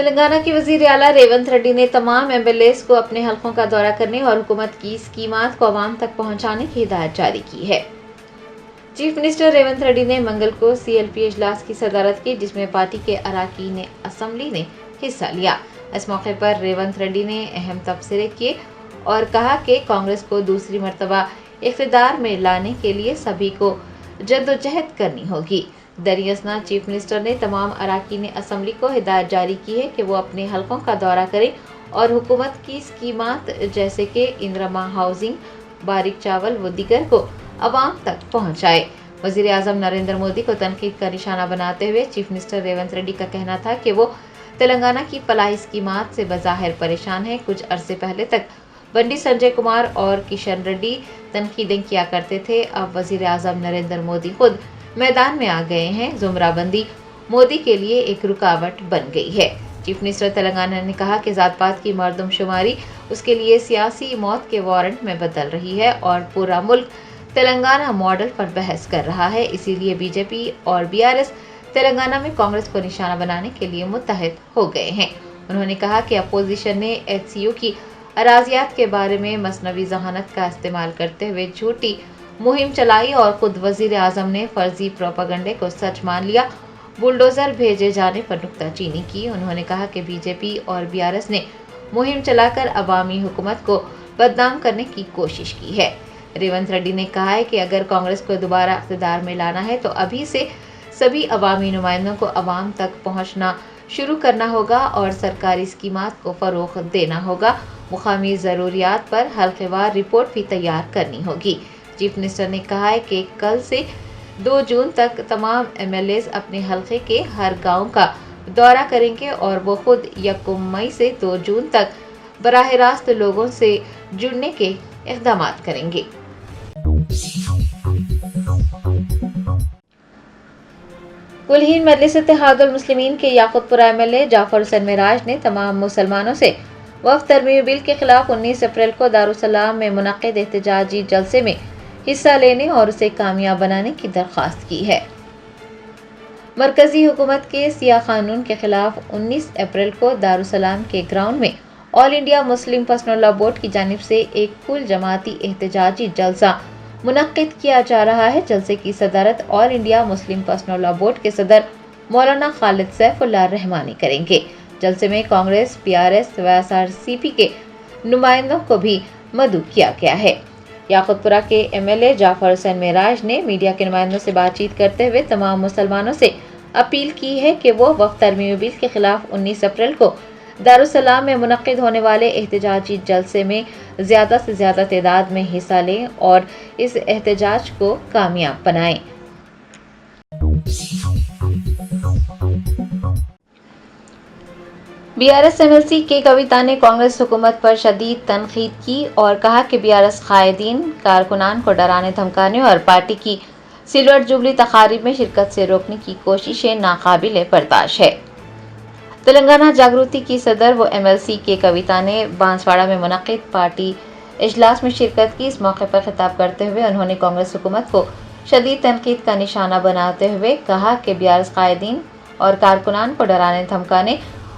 تلنگانہ کی وزیر اعلیٰ ریونت ریڈی نے تمام MLAs کو اپنے حلقوں کا دورہ کرنے اور حکومت کی اسکیمات کو عوام تک پہنچانے کی ہدایت جاری کی ہے۔ چیف منسٹر ریونت ریڈی نے منگل کو CLP اجلاس کی صدارت کی، جس میں پارٹی کے اراکین اسمبلی نے حصہ لیا۔ اس موقع پر ریونت ریڈی نے اہم تبصرے کیے اور کہا کہ کانگریس کو دوسری مرتبہ اقتدار میں لانے کے لیے سبھی کو جدوجہد کرنی ہوگی۔ دریں اثنا چیف منسٹر نے تمام اراکین اسمبلی کو ہدایت جاری کی ہے کہ وہ اپنے حلقوں کا دورہ کریں اور حکومت کی اسکیمات جیسے کہ اندرا ہاؤسنگ، باریک چاول و دیگر کو عوام تک پہنچائے۔ وزیر اعظم نریندر مودی کو تنقید کا نشانہ بناتے ہوئے چیف منسٹر ریونت ریڈی کا کہنا تھا کہ وہ تلنگانہ کی فلاحی اسکیمات سے بظاہر پریشان ہیں۔ کچھ عرصے پہلے تک بنڈی سنجے کمار اور کشن ریڈی تنقیدیں کیا کرتے تھے، اب وزیر اعظم نریندر مودی خود میدان میں آ گئے ہیں۔ زمرہ بندی مودی کے لیے ایک رکاوٹ بن گئی ہے۔ چیف منسٹر تلنگانہ نے کہا کہ ذات پات کی مردم شماری اس کے لیے سیاسی موت کے وارنٹ میں بدل رہی ہے اور پورا ملک تلنگانہ ماڈل پر بحث کر رہا ہے، اسی لیے BJP اور BRS تلنگانہ میں کانگریس کو نشانہ بنانے کے لیے متحد ہو گئے ہیں۔ انہوں نے کہا کہ اپوزیشن نے HCU کی اراضیات کے بارے میں مصنوعی ذہانت کا استعمال کرتے ہوئے جھوٹی مہم چلائی اور خود وزیر اعظم نے فرضی پروپیگنڈے کو سچ مان لیا، بلڈوزر بھیجے جانے پر نکتہ چینی کی۔ انہوں نے کہا کہ BJP اور BRS نے مہم چلا کر عوامی حکومت کو بدنام کرنے کی کوشش کی ہے۔ ریونت ریڈی نے کہا ہے کہ اگر کانگریس کو دوبارہ اقتدار میں لانا ہے تو ابھی سے سبھی عوامی نمائندوں کو عوام تک پہنچنا شروع کرنا ہوگا اور سرکاری اسکیمات کو فروغ دینا ہوگا۔ مقامی ضروریات پر حلقہ وار رپورٹ بھی تیار کرنی ہوگی۔ چیف منسٹر نے کہا ہے کہ کل سے 2 جون تک تمام MLAs اپنے حلقے کے ہر گاؤں کا دورہ کریں گے اور وہ خود 1 مئی سے 2 جون تک براہ راست لوگوں سے جڑنے کے اقدامات کریں گے۔ کلہین مجلس اتحاد المسلمین کے یاقوت پورہ MLA جعفر حسین معراج نے تمام مسلمانوں سے وفد ترمیمی بل کے خلاف 19 اپریل کو دارالسلام میں منعقد احتجاجی جلسے میں حصہ لینے اور اسے کامیاب بنانے کی درخواست کی ہے۔ مرکزی حکومت کے سیاہ قانون کے خلاف 19 اپریل کو دارالسلام کے گراؤنڈ میں all India Muslim personal law board کی جانب سے ایک کل جماعتی احتجاجی جلسہ منعقد کیا جا رہا ہے۔ جلسے کی صدارت all India Muslim personal law board کے صدر مولانا خالد سیف اللہ رحمانی کریں گے۔ جلسے میں کانگریس، PRS و SRCP کے نمائندوں کو بھی مدعو کیا گیا ہے۔ یاقوت پورہ کے MLA جعفر حسین معراج نے میڈیا کے نمائندوں سے بات چیت کرتے ہوئے تمام مسلمانوں سے اپیل کی ہے کہ وہ وفد ترمیمی بل کے خلاف 19 اپریل کو دارالسلام میں منعقد ہونے والے احتجاجی جلسے میں زیادہ سے زیادہ تعداد میں حصہ لیں اور اس احتجاج کو کامیاب بنائیں۔ BRS MLC کے کویتا نے کانگریس حکومت پر شدید تنقید کی اور کہا کہ BRS قائدین کارکنان کو ڈرانے دھمکانے اور پارٹی کی سلور جوبلی تقاریب میں شرکت سے روکنے کی کوششیں ناقابل برداشت ہے۔ تلنگانہ جاگرتی کی صدر و MLC کے کویتا نے بانسواڑہ میں منعقد پارٹی اجلاس میں شرکت کی۔ اس موقع پر خطاب کرتے ہوئے انہوں نے کانگریس حکومت کو شدید تنقید کا نشانہ بناتے ہوئے کہا کہ BRS قائدین اور کارکنان کو ڈرانے دھمکانے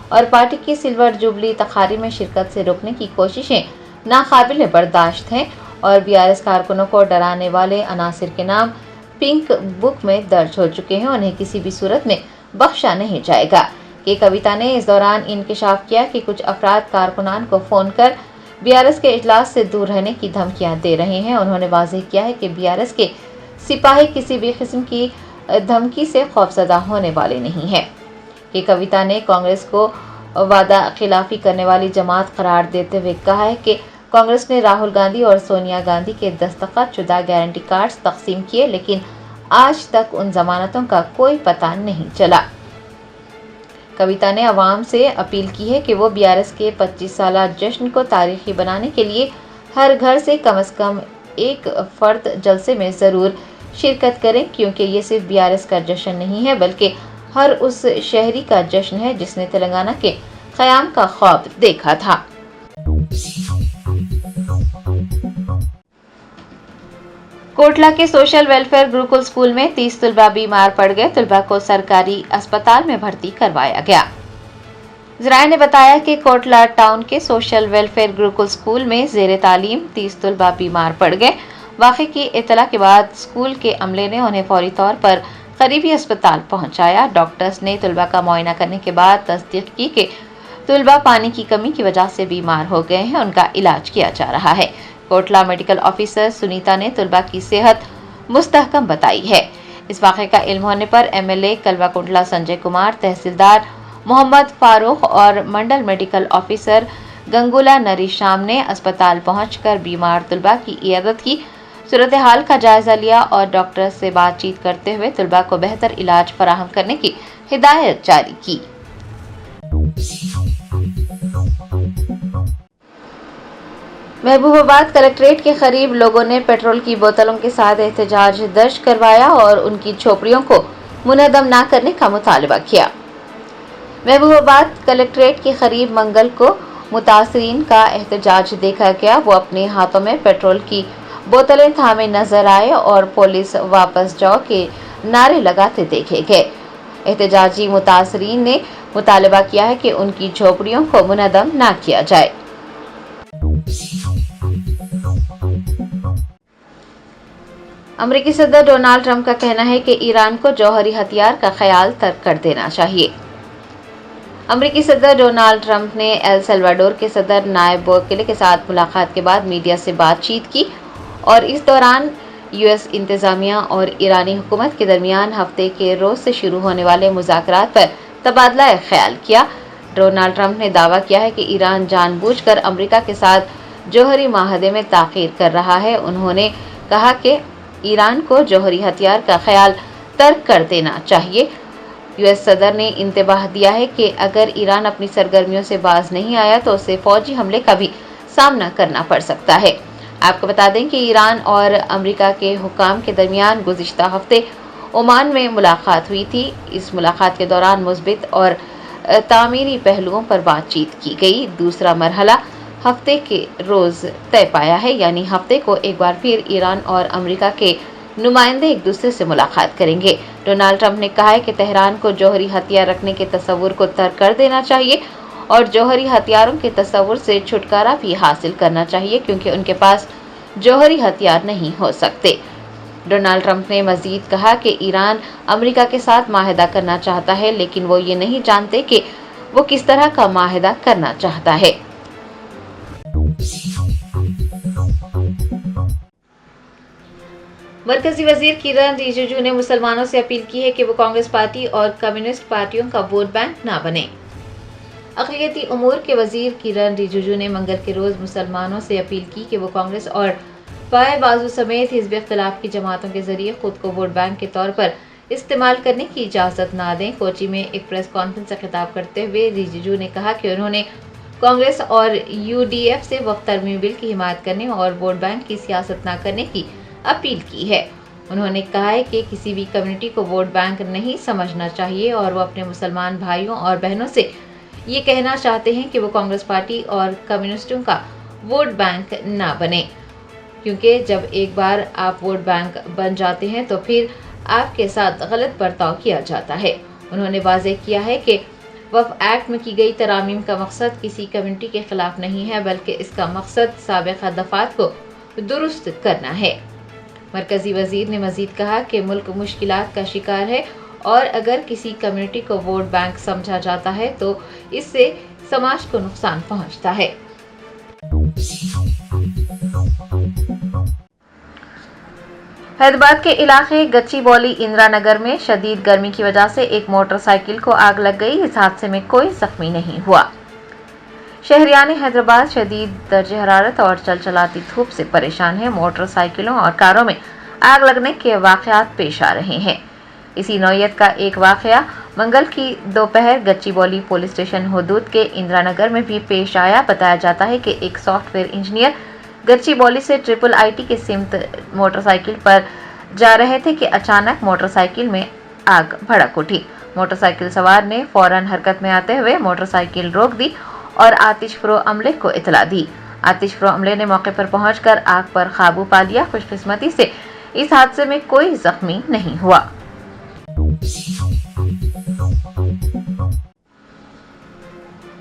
اور پارٹی کی سلور جوبلی تقاریب میں شرکت سے روکنے کی کوششیں ناقابل برداشت ہیں اور BRS کارکنوں کو ڈرانے والے عناصر کے نام پنک بک میں درج ہو چکے ہیں، انہیں کسی بھی صورت میں بخشا نہیں جائے گا۔ کے کویتا نے اس دوران انکشاف کیا کہ کچھ افراد کارکنان کو فون کر BRS کے اجلاس سے دور رہنے کی دھمکیاں دے رہے ہیں۔ انہوں نے واضح کیا ہے کہ BRS کے سپاہی کسی بھی قسم کی دھمکی سے خوفزدہ ہونے والے نہیں ہیں۔ کے کویتا نے کانگریس کو وعدہ خلافی کرنے والی جماعت قرار دیتے ہوئے کہا ہے کہ کانگریس نے راہل گاندھی اور سونیا گاندھی کے دستخط شدہ گارنٹی کارڈز تقسیم کیے، لیکن آج تک ان ضمانتوں کا کوئی پتہ نہیں چلا۔ کویتا نے عوام سے اپیل کی ہے کہ وہ BRS کے 25 سالہ جشن کو تاریخی بنانے کے لیے ہر گھر سے کم از کم ایک فرد جلسے میں ضرور شرکت کریں، کیونکہ یہ صرف BRS کا جشن نہیں ہے بلکہ ہر اس شہری کا جشن ہے جس نے تلنگانہ کے قیام کا خواب دیکھا تھا۔ کوٹلہ کے سوشل ویلفیئر گروکل اسکول میں 30 طلبہ بیمار پڑ گئے، طلبہ کو سرکاری اسپتال میں بھرتی کروایا گیا۔ ذرائع نے بتایا کہ کوٹلہ ٹاؤن کے سوشل ویلفیئر گروکل اسکول میں زیر تعلیم 30 طلبہ بیمار پڑ گئے۔ واقعے کی اطلاع کے بعد اسکول کے عملے نے انہیں فوری طور پر قریبی اسپتال پہنچایا۔ ڈاکٹرز نے طلبہ کا معائنہ کرنے کے بعد تصدیق کی کہ طلبہ پانی کی کمی کی وجہ سے بیمار ہو گئے ہیں، ان کا علاج کیا جا رہا ہے۔ کوٹلہ میڈیکل آفیسر سنیتا نے طلبہ کی صحت مستحکم بتائی ہے۔ اس واقعے کا علم ہونے پر MLA کلوا کنٹلا سنجے کمار، تحصیلدار محمد فاروق اور منڈل میڈیکل آفیسر گنگولا نری شام نے اسپتال پہنچ کر بیمار طلبہ کی عیادت کی، صورتحال کا جائزہ لیا اور ڈاکٹر سے بات چیت کرتے ہوئے طلبہ کو بہتر علاج فراہم کرنے کی ہدایت جاری کی۔ محبوب آباد کلکٹریٹ کے قریب لوگوں نے پیٹرول کی بوتلوں کے ساتھ احتجاج درج کروایا اور ان کی جھوپڑیوں کو منہدم نہ کرنے کا مطالبہ کیا۔ محبوب آباد کلکٹریٹ کے قریب منگل کو متاثرین کا احتجاج دیکھا گیا۔ وہ اپنے ہاتھوں میں پیٹرول کی بوتلیں تھامے نظر آئے اور پولیس واپس جاؤ کے نعرے لگاتے دیکھے گئے۔ احتجاجی متاثرین نے مطالبہ کیا ہے کہ ان کی جھوپڑیوں کو منہدم نہ کیا جائے۔ امریکی صدر ڈونالڈ ٹرمپ کا کہنا ہے کہ ایران کو جوہری ہتھیار کا خیال ترک کر دینا چاہیے۔ امریکی صدر ڈونالڈ ٹرمپ نے ایل سلواڈور کے صدر نائب بوکیلے کے ساتھ ملاقات کے بعد میڈیا سے بات چیت کی اور اس دوران US انتظامیہ اور ایرانی حکومت کے درمیان ہفتے کے روز سے شروع ہونے والے مذاکرات پر تبادلہ خیال کیا۔ ڈونالڈ ٹرمپ نے دعویٰ کیا ہے کہ ایران جان بوجھ کر امریکہ کے ساتھ جوہری معاہدے میں تاخیر کر رہا ہے۔ انہوں نے کہا کہ ایران کو جوہری ہتھیار کا خیال ترک کر دینا چاہیے۔ US صدر نے انتباہ دیا ہے کہ اگر ایران اپنی سرگرمیوں سے باز نہیں آیا تو اسے فوجی حملے کا بھی سامنا کرنا پڑ سکتا ہے۔ آپ کو بتا دیں کہ ایران اور امریکہ کے حکام کے درمیان گزشتہ ہفتے عمان میں ملاقات ہوئی تھی۔ اس ملاقات کے دوران مثبت اور تعمیری پہلوؤں پر بات چیت کی گئی۔ دوسرا مرحلہ ہفتے کے روز طے پایا ہے، یعنی ہفتے کو ایک بار پھر ایران اور امریکہ کے نمائندے ایک دوسرے سے ملاقات کریں گے۔ ڈونالڈ ٹرمپ نے کہا ہے کہ تہران کو جوہری ہتھیار رکھنے کے تصور کو ترک کر دینا چاہیے اور جوہری ہتھیاروں کے تصور سے چھٹکارا بھی حاصل کرنا چاہیے کیونکہ ان کے پاس جوہری ہتھیار نہیں ہو سکتے۔ ڈونالڈ ٹرمپ نے مزید کہا کہ ایران امریکہ کے ساتھ معاہدہ کرنا چاہتا ہے لیکن وہ یہ نہیں جانتے کہ وہ کس طرح کا معاہدہ کرنا چاہتا ہے۔ مرکزی وزیر کرن رجیجو نے مسلمانوں سے اپیل کی ہے کہ وہ کانگریس پارٹی اور کمیونسٹ پارٹیوں کا ووٹ بینک نہ بنیں۔ اقلیتی امور کے وزیر کرن رجیجو نے منگل کے روز مسلمانوں سے اپیل کی کہ وہ کانگریس اور بائیں بازو سمیت حزب اختلاف کی جماعتوں کے ذریعے خود کو ووٹ بینک کے طور پر استعمال کرنے کی اجازت نہ دیں۔ کوچی میں ایک پریس کانفرنس سے خطاب کرتے ہوئے رجیجو نے کہا کہ انہوں نے کانگریس اور UDF سے وقف ترمیمی بل کی حمایت کرنے اور ووٹ بینک کی سیاست نہ کرنے کی اپیل کی ہے۔ انہوں نے کہا ہے کہ کسی بھی کمیونٹی کو ووٹ بینک نہیں سمجھنا چاہیے اور وہ اپنے مسلمان بھائیوں اور بہنوں سے یہ کہنا چاہتے ہیں کہ وہ کانگریس پارٹی اور کمیونسٹوں کا ووٹ بینک نہ بنے، کیونکہ جب ایک بار آپ ووٹ بینک بن جاتے ہیں تو پھر آپ کے ساتھ غلط برتاؤ کیا جاتا ہے۔ انہوں نے واضح کیا ہے کہ وقف ایکٹ میں کی گئی ترامیم کا مقصد کسی کمیونٹی کے خلاف نہیں ہے بلکہ اس کا مقصد سابقہ دفعات کو درست کرنا ہے۔ مرکزی وزیر نے مزید کہا کہ ملک مشکلات کا شکار ہے اور اگر کسی کمیونٹی کو ووٹ بینک سمجھا جاتا ہے تو اس سے سماج کو نقصان پہنچتا ہے۔ حیدرآباد کے علاقے گچی بولی اندرا نگر میں شدید گرمی کی وجہ سے ایک موٹر سائیکل کو آگ لگ گئی۔ اس حادثے میں کوئی زخمی نہیں ہوا۔ شہریان حیدرآباد شدید درجہ حرارت اور چلچلاتی دھوپ سے پریشان ہیں۔ موٹر سائیکلوں اور کاروں میں آگ لگنے کے واقعات پیش آ رہے ہیں۔ اسی نوعیت کا ایک واقعہ منگل کی دوپہر گچی بولی پولیس اسٹیشن حدود کے اندرا نگر میں بھی پیش آیا۔ بتایا جاتا ہے کہ ایک سافٹ ویئر انجینئر گچی بولی سے IIIT کے سمت موٹر سائیکل پر جا رہے تھے کہ اچانک موٹر سائیکل میں آگ بھڑک اٹھی۔ موٹر سائیکل سوار نے فوراً حرکت میں آتے ہوئے موٹر سائیکل روک دی اور آتش فروع عملے کو اطلاع دی۔ آتش فروع عملے نے موقع پر پہنچ کر آگ پر قابو پا لیا۔ خوش قسمتی سے اس حادثے میں کوئی زخمی نہیں ہوا۔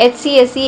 HCSC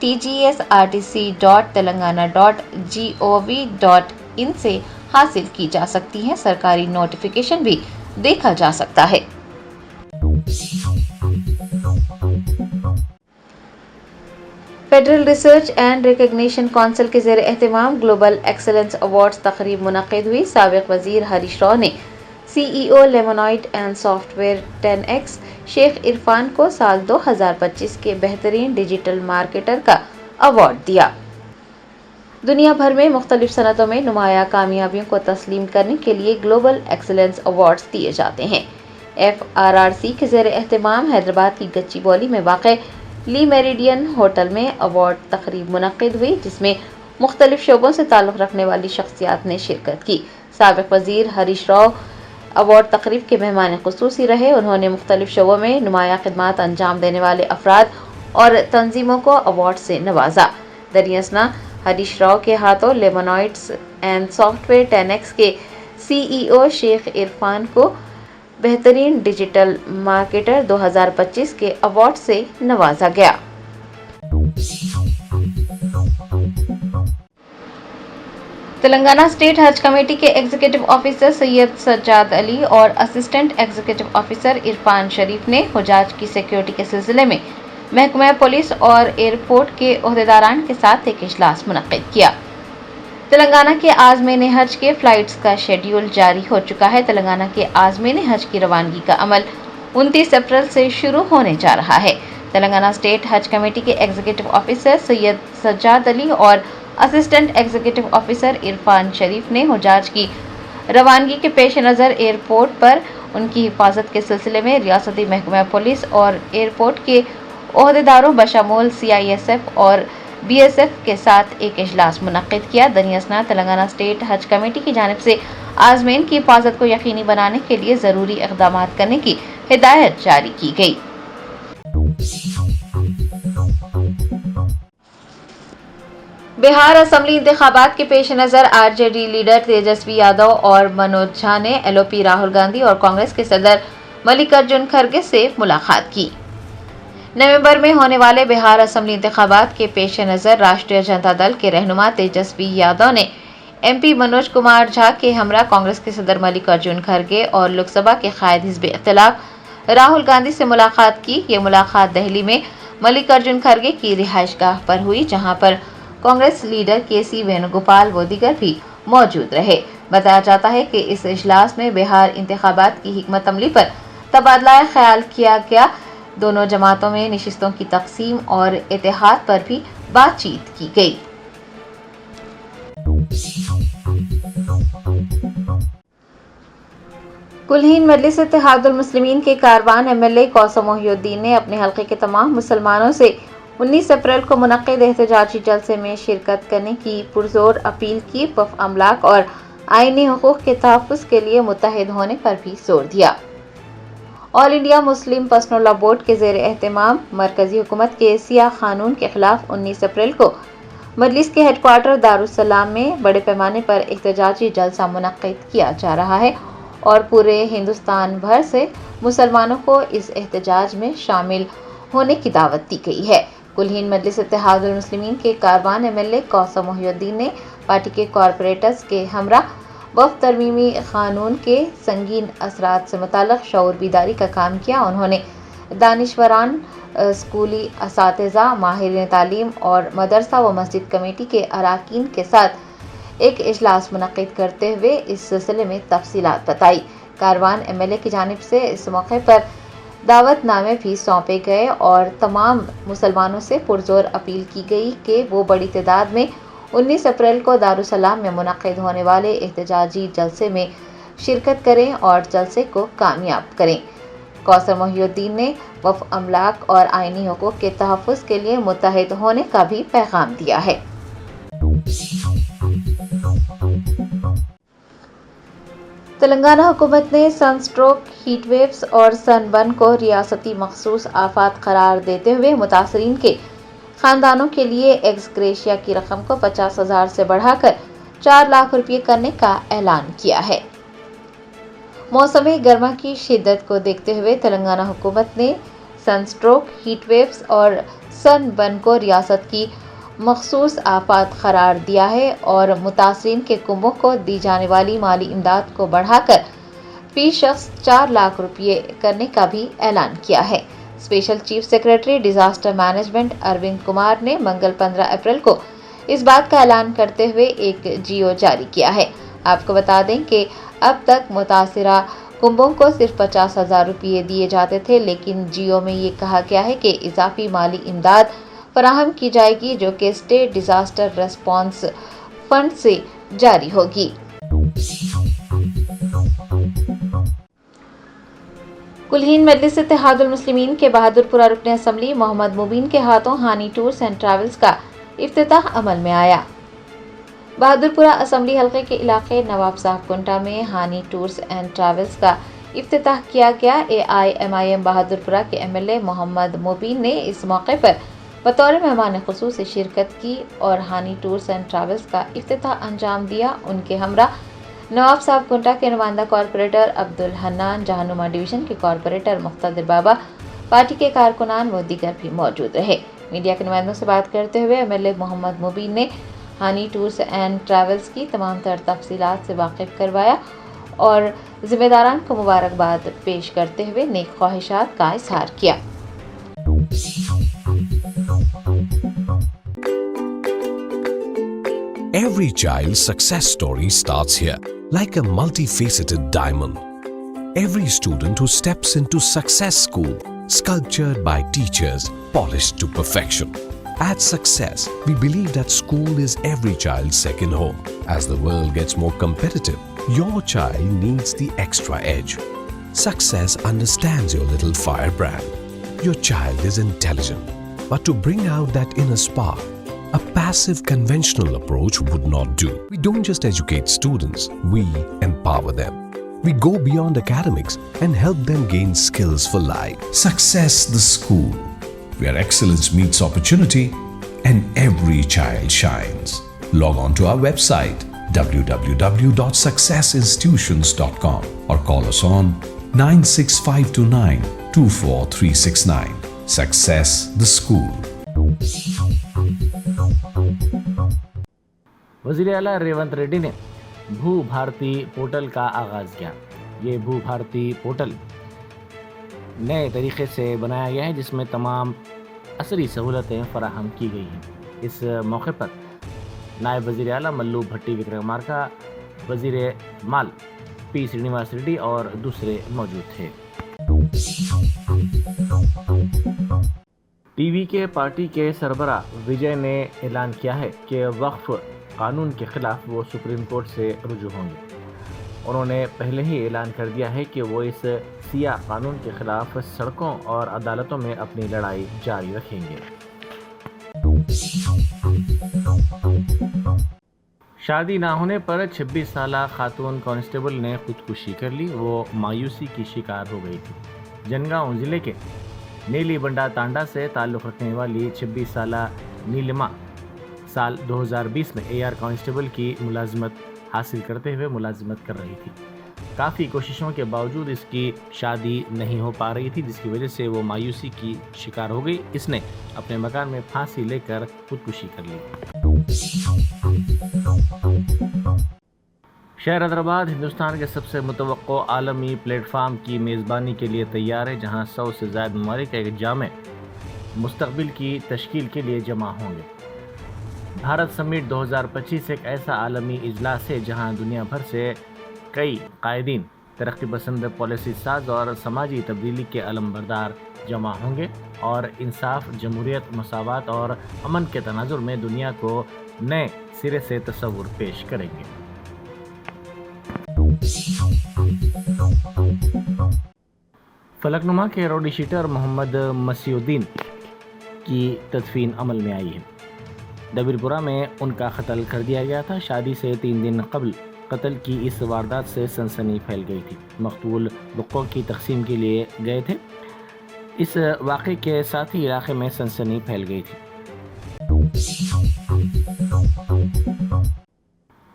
tgsrtc.telangana.gov.in ان سے حاصل کی جا سکتی ہیں. سرکاری نوٹیفیکیشن بھی دیکھا جا سکتا ہے. Federal research and recognition council کے زیر اہتمام گلوبل ایکسلنس ایوارڈز تقریب منعقد ہوئی. سابق وزیر ہریش راؤ نے سی ای او لیمونائٹ اینڈ سافٹ ویئر 10X شیخ عرفان کو سال 2025 کے بہترین ڈیجیٹل مارکیٹر کا ایوارڈ دیا. دنیا بھر میں مختلف صنعتوں میں نمایاں کامیابیوں کو تسلیم کرنے کے لیے گلوبل ایکسلنس ایوارڈز دیے جاتے ہیں. FRRC کے زیر اہتمام حیدرآباد کی گچی باؤلی میں واقع لی میریڈین ہوٹل میں ایوارڈ تقریب منعقد ہوئی جس میں مختلف شعبوں سے تعلق رکھنے والی شخصیات نے شرکت کی. سابق وزیر ہریش راؤ ایوارڈ تقریب کے مہمان خصوصی رہے. انہوں نے مختلف شعبوں میں نمایاں خدمات انجام دینے والے افراد اور تنظیموں کو ایوارڈ سے نوازا. دریں ہریش راؤ کے ہاتھوں لیمونائٹس اینڈ سافٹ ویئر 10X کے CEO شیخ عرفان کو بہترین ڈیجیٹل مارکیٹر 2025 کے ایوارڈ سے نوازا گیا. تلنگانہ اسٹیٹ حج کمیٹی کے ایگزیکٹو آفیسر سید سجاد علی اور اسسٹنٹ ایگزیکٹو آفیسر عرفان شریف نے حجاج کی سیکیورٹی کے سلسلے میں محکمہ پولیس اور ایئرپورٹ کے عہدیداران کے ساتھ ایک اجلاس منعقد کیا. تلنگانہ کے عازمین حج کے فلائٹس کا شیڈیول جاری ہو چکا ہے. تلنگانہ کے عازمین حج کی روانگی کا عمل 29 اپریل سے شروع ہونے جا رہا ہے. تلنگانہ اسٹیٹ حج کمیٹی کے ایگزیکٹو آفیسر سید سجاد علی اور اسسٹنٹ ایگزیکٹو آفیسر عرفان شریف نے حجاج کی روانگی کے پیش نظر ایئرپورٹ پر ان کی حفاظت کے سلسلے میں ریاستی محکمہ پولیس اور ایئرپورٹ کے عہدیداروں بشمول CISF اور BSF کے ساتھ ایک اجلاس منعقد کیا. دریں تلنگانہ اسٹیٹ حج کمیٹی کی جانب سے عازمین کی حفاظت کو یقینی بنانے کے لیے ضروری اقدامات کرنے کی ہدایت جاری کی گئی. بہار اسمبلی انتخابات کے پیش نظر RJD لیڈر تیجسوی یادو اور منوج جھا نے LOP راہل گاندھی اور کانگریس کے صدر ملکارجن کھڑگے سے ملاقات کی. نومبر میں ہونے والے بہار اسمبلی انتخابات کے پیش نظر راشٹریہ جنتا دل کے رہنما تیجسوی یادو نے MP منوج کمار جھا کے ہمراہ کانگریس کے صدر ملکارجن کھڑگے اور لوک سبھا کے قائد حزب اختلاف راہل گاندھی سے ملاقات کی. یہ ملاقات دہلی میں ملکارجن کھڑگے کی رہائش گاہ پر ہوئی جہاں پر کانگریس لیڈر KC وینوگوپال و دیگر بھی موجود رہے. بتایا جاتا ہے کہ اس اجلاس میں بہار انتخابات کی حکمت عملی پر تبادلہ خیال کیا گیا. دونوں جماعتوں میں نشستوں کی تقسیم اور اتحاد پر بھی بات چیت کی گئی. کلہین مجلس اتحاد المسلمین کے کاروان MLA کوثر محی الدین نے اپنے حلقے کے تمام مسلمانوں سے 19 اپریل کو منعقد احتجاجی جلسے میں شرکت کرنے کی پرزور اپیل کی. وفد املاک اور آئینی حقوق کے تحفظ کے لیے متحد ہونے پر بھی زور دیا. All India Muslim personal law board کے زیر اہتمام مرکزی حکومت کے سیاہ قانون کے خلاف 19 اپریل کو مجلس کے ہیڈ کوارٹر دارالسلام میں بڑے پیمانے پر احتجاجی جلسہ منعقد کیا جا رہا ہے اور پورے ہندوستان بھر سے مسلمانوں کو اس احتجاج میں شامل ہونے کی دعوت دی گئی ہے. کلہین مجلس اتحاد المسلمین کے کاروان MLA کوثر محی الدین نے پارٹی کے کارپوریٹرز کے ہمراہ وفد ترمیمی قانون کے سنگین اثرات سے متعلق شعور بیداری کا کام کیا. انہوں نے دانشوران، اسکولی اساتذہ، ماہرین تعلیم اور مدرسہ و مسجد کمیٹی کے اراکین کے ساتھ ایک اجلاس منعقد کرتے ہوئے اس سلسلے میں تفصیلات بتائی. کاروان MLA کی جانب سے اس موقع پر دعوت نامے بھی سونپے گئے اور تمام مسلمانوں سے پرزور اپیل کی گئی کہ وہ بڑی تعداد میں 19 اپریل کو دارالسلام میں منعقد ہونے والے احتجاجی جلسے میں شرکت کریں اور جلسے کو کامیاب کریں. کوثر محی الدین نے وفد املاک اور آئینی حقوق کے تحفظ کے لیے متحد ہونے کا بھی پیغام دیا ہے. تلنگانہ حکومت نے سن اسٹروک، ہیٹ ویوز اور سن برن کو ریاستی مخصوص آفات قرار دیتے ہوئے متاثرین کے خاندانوں کے لیے ایکس گریشیا کی رقم کو 50,000 سے بڑھا کر 4 لاکھ روپے کرنے کا اعلان کیا ہے. موسم گرما کی شدت کو دیکھتے ہوئے تلنگانہ حکومت نے سن اسٹروک، ہیٹ ویوز اور سن برن کو ریاست کی مخصوص آفات قرار دیا ہے اور متاثرین کے کنبوں کو دی جانے والی مالی امداد کو بڑھا کر فی شخص 4 لاکھ روپے کرنے کا بھی اعلان کیا ہے۔ Special chief secretary disaster management Arvind Kumar نے منگل 15 اپریل کو اس بات کا اعلان کرتے ہوئے ایک جیو جاری کیا ہے۔ آپ کو بتا دیں کہ اب تک متاثرہ کنبوں کو صرف 50,000 روپے دیے جاتے تھے، لیکن جیو میں یہ کہا گیا ہے کہ اضافی مالی امداد فراہم کی جائے گی جو کہ اسٹیٹ ڈیزاسٹر ریسپانس فنڈ سے جاری ہوگی۔ کل ہند مجلس اتحاد المسلمین کے بہادر پورہ رکن اسمبلی محمد مبین کے ہاتھوں ہانی ٹورز اینڈ ٹریولز کا افتتاح عمل میں آیا۔ بہادر پورہ اسمبلی حلقے کے علاقے نواب صاحب کنٹا میں ہانی ٹورز اینڈ ٹریولز کا افتتاح کیا گیا۔ AIMIM بہادر پورہ کے MLA محمد مبین نے اس موقع پر بطور مہمان خصوصی شرکت کی اور ہانی ٹورز اینڈ ٹریولز کا افتتاح انجام دیا۔ ان کے ہمراہ نواب صاحب کنٹا کے نمائندہ کارپوریٹر عبدالحنان، جہنما ڈویژن کے کارپوریٹر مقتدر بابا، پارٹی کے کارکنان و دیگر بھی موجود رہے۔ میڈیا کے نمائندوں سے بات کرتے ہوئے MLA محمد مبین نے ہانی ٹورز اینڈ ٹریولز کی تمام تر تفصیلات سے واقف کروایا اور ذمہ داران کو مبارکباد پیش کرتے ہوئے نیک خواہشات کا اظہار کیا۔ Every child's success story starts here, like a multifaceted diamond. Every student who steps into Success School, sculptured by teachers, polished to perfection. At Success, we believe that school is every child's second home. As the world gets more competitive, your child needs the extra edge. Success understands your little firebrand. Your child is intelligent, but to bring out that inner spark, a passive conventional approach would not do. We don't just educate students, we empower them. We go beyond academics and help them gain skills for life. Success the School, where excellence meets opportunity and every child shines. Log on to our website www.successinstitutions.com or call us on 96529 24369. Success the School. وزیر اعلیٰ ریونت ریڈی نے بھو بھارتی portal کا آغاز کیا۔ یہ بھو بھارتی portal نئے طریقے سے بنایا گیا ہے جس میں تمام عصری سہولتیں فراہم کی گئی ہیں۔ اس موقع پر نائب وزیر اعلیٰ ملو بھٹی وکرمارکا، وزیر مال پی سرینیواس ریڈی اور دوسرے موجود تھے۔ ٹی وی کے پارٹی کے سربراہ وجے نے اعلان کیا ہے کہ وقف قانون کے خلاف وہ سپریم کورٹ سے رجوع ہوں گے۔ انہوں نے پہلے ہی اعلان کر دیا ہے کہ وہ اس سیاہ قانون کے خلاف سڑکوں اور عدالتوں میں اپنی لڑائی جاری رکھیں گے۔ شادی نہ ہونے پر 26 سالہ خاتون کانسٹیبل نے خودکشی کر لی۔ وہ مایوسی کی شکار ہو گئی تھی۔ جنگاؤں ضلع کے نیلی بنڈا تانڈا سے تعلق رکھنے والی 26 سالہ نیلما سال 2020 میں AR کانسٹیبل کی ملازمت حاصل کرتے ہوئے ملازمت کر رہی تھی۔ کافی کوششوں کے باوجود اس کی شادی نہیں ہو پا رہی تھی، جس کی وجہ سے وہ مایوسی کی شکار ہو گئی۔ اس نے اپنے مکان میں پھانسی لے کر خودکشی کر لی۔ شہر حیدرآباد ہندوستان کے سب سے متوقع عالمی پلیٹ فارم کی میزبانی کے لیے تیار ہے، جہاں 100 سے زائد ممالک ایک جامع مستقبل کی تشکیل کے لیے جمع ہوں گے۔ بھارت سمٹ 2025 ایک ایسا عالمی اجلاس ہے جہاں دنیا بھر سے کئی قائدین، ترقی پسند پالیسی ساز اور سماجی تبدیلی کے علم بردار جمع ہوں گے اور انصاف، جمہوریت، مساوات اور امن کے تناظر میں دنیا کو نئے سرے سے تصور پیش کریں گے۔ فلک نما کے روڈی شیٹر محمد مسیح الدین کی تدفین عمل میں آئی ہے۔ دبیر پورہ میں ان کا قتل کر دیا گیا تھا۔ شادی سے 3 دن قبل قتل کی اس واردات سے سنسنی پھیل گئی تھی۔ مقتول بقوں کی تقسیم کے لیے گئے تھے۔ اس واقعے کے ساتھ ہی علاقے میں سنسنی پھیل گئی تھی۔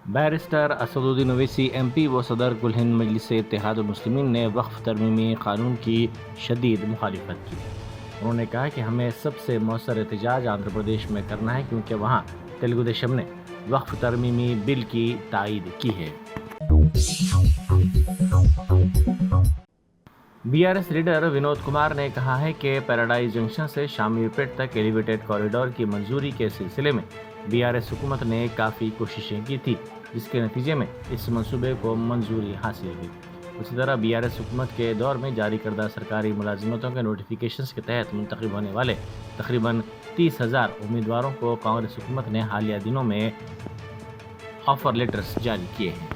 بیرسٹر اسدالدین اویسی MP و صدر کل ہند مجلس اتحاد المسلمین نے وقف ترمیمی قانون کی شدید مخالفت کی۔ انہوں نے کہا کہ ہمیں سب سے مؤثر احتجاج آندھرا پردیش میں کرنا ہے کیونکہ وہاں تلگو دیشم نے وقف ترمیمی بل کی تائید کی ہے۔ B R S leader Vinod Kumar نے کہا ہے کہ پیراڈائز جنکشن سے شامیر پیٹ تک ایلیویٹڈ کوریڈور کی منظوری کے سلسلے میں بی آر ایس حکومت نے کافی کوششیں کی تھی، جس کے نتیجے میں اس منصوبے کو منظوری حاصل ہوئی۔ اسی طرح بی آر ایس حکومت کے دور میں جاری کردہ سرکاری ملازمتوں کے نوٹیفیکیشنز کے تحت منتخب ہونے والے تقریباً 30,000 امیدواروں کو کانگریس حکومت نے حالیہ دنوں میں آفر لیٹرز جاری کیے ہیں۔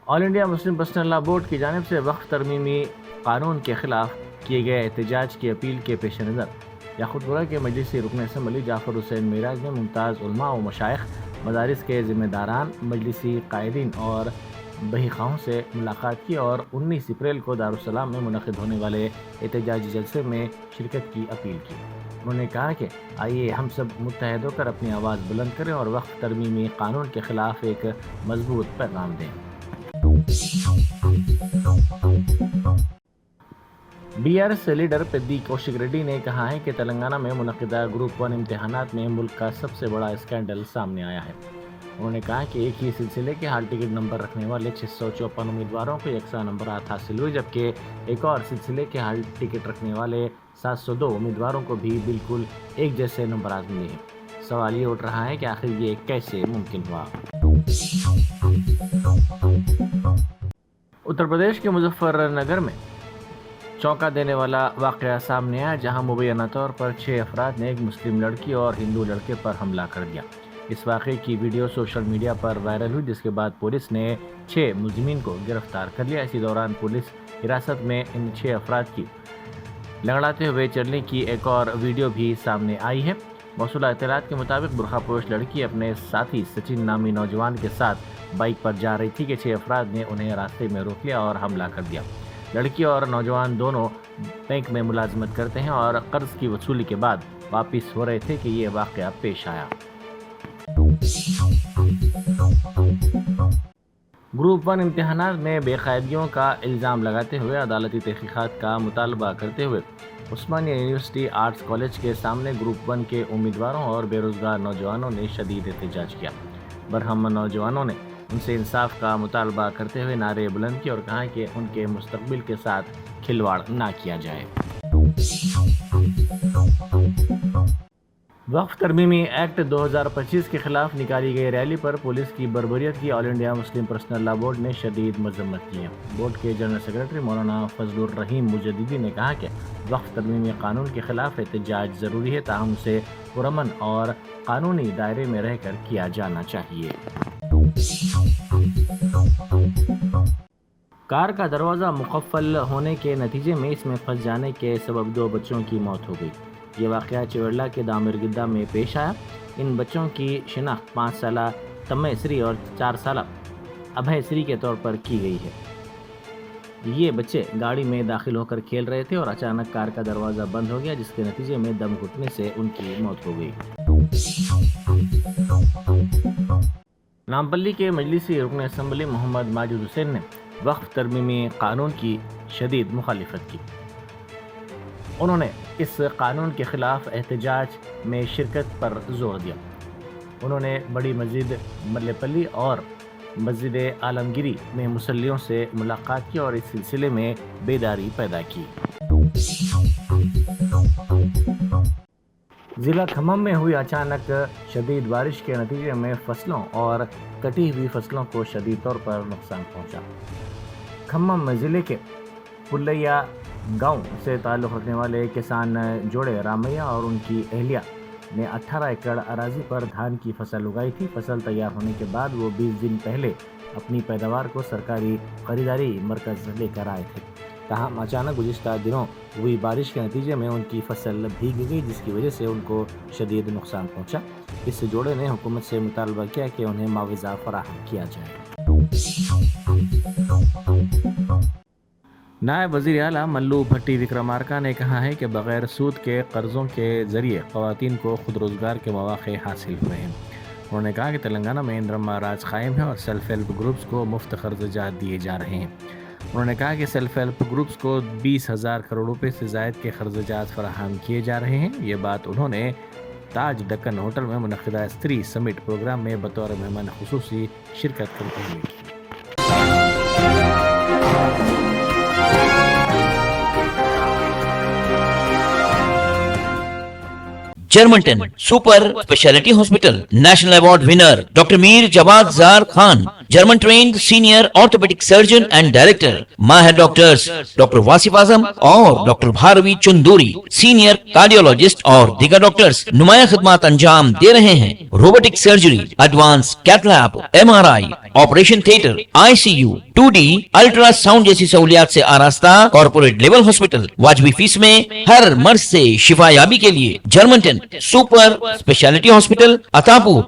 آل انڈیا مسلم پرسنل لا بورڈ کی جانب سے وقف ترمیمی قانون کے خلاف کیے گئے احتجاج کی اپیل کے پیش نظر یاقوت پورہ کے مجلسی رکن اسمبلی جعفر حسین معراج نے ممتاز علماء و مشائخ، مدارس کے ذمہ داران، مجلسی قائدین اور بہی خواہوں سے ملاقات کی اور 19 اپریل کو دارالسلام میں منعقد ہونے والے احتجاجی جلسے میں شرکت کی اپیل کی۔ انہوں نے کہا کہ آئیے ہم سب متحد ہو کر اپنی آواز بلند کریں اور وقف ترمیمی قانون کے خلاف ایک مضبوط پیغام دیں۔ B R S leader Padi Kaushik Reddy نے کہا ہے کہ تلنگانہ میں منعقدہ گروپ 1 امتحانات میں ملک کا سب سے بڑا اسکینڈل سامنے آیا ہے۔ انہوں نے کہا کہ ایک ہی سلسلے کے ہال ٹکٹ نمبر رکھنے والے 654 امیدواروں کو یکساں نمبرات حاصل ہوئے، جبکہ ایک اور سلسلے کے ہال ٹکٹ رکھنے والے 702 امیدواروں کو بھی بالکل ایک جیسے نمبرات ملے ہیں۔ سوال یہ اٹھ رہا ہے کہ آخر یہ کیسے ممکن ہوا؟ اتر پردیش کے مظفر نگر میں چونکا دینے والا واقعہ سامنے آیا، جہاں مبینہ طور پر 6 افراد نے ایک مسلم لڑکی اور ہندو لڑکے پر حملہ کر دیا۔ اس واقعے کی ویڈیو سوشل میڈیا پر وائرل ہوئی، جس کے بعد پولیس نے 6 ملزمین کو گرفتار کر لیا۔ اسی دوران پولیس حراست میں ان 6 افراد کی لنگڑاتے ہوئے چلنے کی ایک اور ویڈیو بھی سامنے آئی ہے۔ موصولہ اطلاعات کے مطابق برقع پوش لڑکی اپنے ساتھی سچن نامی نوجوان کے ساتھ بائک پر جا رہی تھی کہ 6 افراد نے انہیں راستے میں روک لیا اور حملہ کر دیا۔ لڑکی اور نوجوان دونوں بینک میں ملازمت کرتے ہیں اور قرض کی وصولی کے بعد واپس ہو رہے تھے کہ یہ واقعہ پیش آیا۔ گروپ 1 امتحانات میں بے قاعدگیوں کا الزام لگاتے ہوئے عدالتی تحقیقات کا مطالبہ کرتے ہوئے عثمانیہ یونیورسٹی آرٹس کالج کے سامنے گروپ 1 کے امیدواروں اور بے روزگار نوجوانوں نے شدید احتجاج کیا۔ برہم نوجوانوں نے ان سے انصاف کا مطالبہ کرتے ہوئے نعرے بلند کیے اور کہا کہ ان کے مستقبل کے ساتھ کھلواڑ نہ کیا جائے۔ وقف ترمیمی ایکٹ 2025 کے خلاف نکالی گئی ریلی پر پولیس کی بربریت کی آل انڈیا مسلم پرسنل لا بورڈ نے شدید مذمت کی ہے۔ بورڈ کے جنرل سیکرٹری مولانا فضل الرحیم مجددی نے کہا کہ وقف ترمیمی قانون کے خلاف احتجاج ضروری ہے، تاہم اسے پرامن اور قانونی دائرے میں رہ کر کیا جانا چاہیے۔ کار کا دروازہ مقفل ہونے کے نتیجے میں اس میں پھنس جانے کے سبب 2 بچوں کی موت ہو گئی۔ یہ واقعہ چویڑلہ کے دامر گدہ میں پیش آیا۔ ان بچوں کی شناخت 5 سالہ تمے سری اور 4 سالہ ابھے سری کے طور پر کی گئی ہے۔ یہ بچے گاڑی میں داخل ہو کر کھیل رہے تھے اور اچانک کار کا دروازہ بند ہو گیا، جس کے نتیجے میں دم گھٹنے سے ان کی موت ہو گئی۔ نامپلی کے مجلسی رکن اسمبلی محمد ماجد حسین نے وقف ترمیمی قانون کی شدید مخالفت کی۔ انہوں نے اس قانون کے خلاف احتجاج میں شرکت پر زور دیا۔ انہوں نے بڑی مسجد ملے پلی اور مسجد عالمگیری میں مسلیوں سے ملاقات کی اور اس سلسلے میں بیداری پیدا کی۔ ضلع کھمم میں ہوئی اچانک شدید بارش کے نتیجے میں فصلوں اور کٹی ہوئی فصلوں کو شدید طور پر نقصان پہنچا۔ کھمم ضلع کے پلیا گاؤں سے تعلق رکھنے والے کسان جوڑے رامیہ اور ان کی اہلیہ نے 18 ایکڑ اراضی پر دھان کی فصل اگائی تھی۔ فصل تیار ہونے کے بعد وہ 20 دن پہلے اپنی پیداوار کو سرکاری خریداری مرکز لے کر آئے تھے، تاہم اچانک گزشتہ دنوں ہوئی بارش کے نتیجے میں ان کی فصل بھیگ گئی، جس کی وجہ سے ان کو شدید نقصان پہنچا۔ اس جوڑے نے حکومت سے مطالبہ کیا کہ انہیں معاوضہ فراہم کیا جائے۔ نائب وزیر اعلیٰ ملو بھٹی وکرمارکا نے کہا ہے کہ بغیر سود کے قرضوں کے ذریعے خواتین کو خود روزگار کے مواقع حاصل ہوئے ہیں۔ انہوں نے کہا کہ تلنگانہ میں اندرما راج قائم ہے اور سیلف ہیلپ گروپس کو مفت قرض جات دیے جا رہے ہیں۔ انہوں نے کہا کہ سیلف ہیلپ گروپس کو 20,000 کروڑ روپے سے زائد کے قرض جات فراہم کیے جا رہے ہیں. یہ بات انہوں نے تاج دکن ہوٹل میں منعقدہ استری سمٹ پروگرام میں بطور مہمان خصوصی شرکت کرتے ہوئے کی. Germanten super speciality hospital national award winner doctor Mir Jawad Zar Khan, German trained senior orthopaedic surgeon and director. ماہر ڈاکٹرز ڈاکٹر واصف اعظم اور doctor Bharavi Chanduri, senior cardiologist اور دیگر ڈاکٹرز نمایاں خدمات انجام دے رہے ہیں. Robotic surgery, advance cath lab, MRI, operation theatre, ICU, 2D ultrasound جیسی سہولیات سے آراستہ کارپوریٹ لیول ہاسپٹل. واجبی فیس میں ہر مرض سے شفا یابی کے لیے جرمنٹن سپر اسپیشلٹی ہاسپٹل, عطا پور.